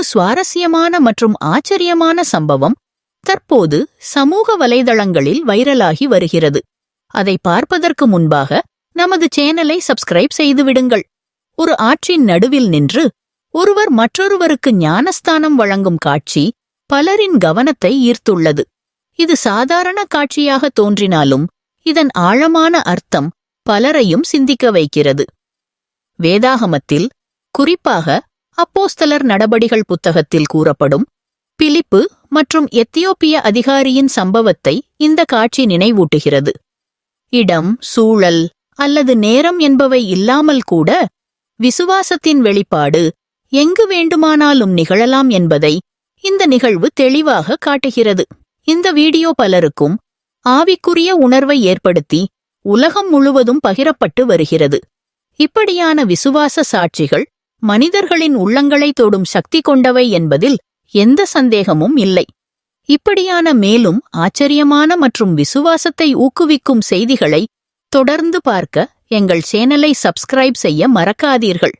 சுவாரஸ்யமான மற்றும் ஆச்சரியமான சம்பவம் தற்போது சமூக வலைதளங்களில் வைரலாகி வருகிறது. அதை பார்ப்பதற்கு முன்பாக நமது சேனலை சப்ஸ்கிரைப் செய்துவிடுங்கள். ஒரு ஆற்றின் நடுவில் நின்று ஒருவர் மற்றொருவருக்கு ஞானஸ்தானம் வழங்கும் காட்சி பலரின் கவனத்தை ஈர்த்துள்ளது. இது சாதாரண காட்சியாக தோன்றினாலும் இதன் ஆழமான அர்த்தம் பலரையும் சிந்திக்க வைக்கிறது. வேதாகமத்தில், குறிப்பாக அப்போஸ்தலர் நடபடிகள் புத்தகத்தில் கூறப்படும் பிலிப்பு மற்றும் எத்தியோப்பிய அதிகாரியின் சம்பவத்தை இந்த காட்சி நினைவூட்டுகிறது. இடம், சூழல் அல்லது நேரம் என்பவை இல்லாமல் கூட விசுவாசத்தின் வெளிப்பாடு எங்கு வேண்டுமானாலும் நிகழலாம் என்பதை இந்த நிகழ்வு தெளிவாக காட்டுகிறது. இந்த வீடியோ பலருக்கும் ஆவிக்குரிய உணர்வை ஏற்படுத்தி உலகம் முழுவதும் பகிரப்பட்டு வருகிறது. இப்படியான விசுவாச சாட்சிகள் மனிதர்களின் உள்ளங்களை தொடும் சக்தி கொண்டவை என்பதில் எந்த சந்தேகமும் இல்லை. இப்படியான மேலும் ஆச்சரியமான மற்றும் விசுவாசத்தை ஊக்குவிக்கும் செய்திகளை தொடர்ந்து பார்க்க எங்கள் சேனலை சப்ஸ்கிரைப் செய்ய மறக்காதீர்கள்.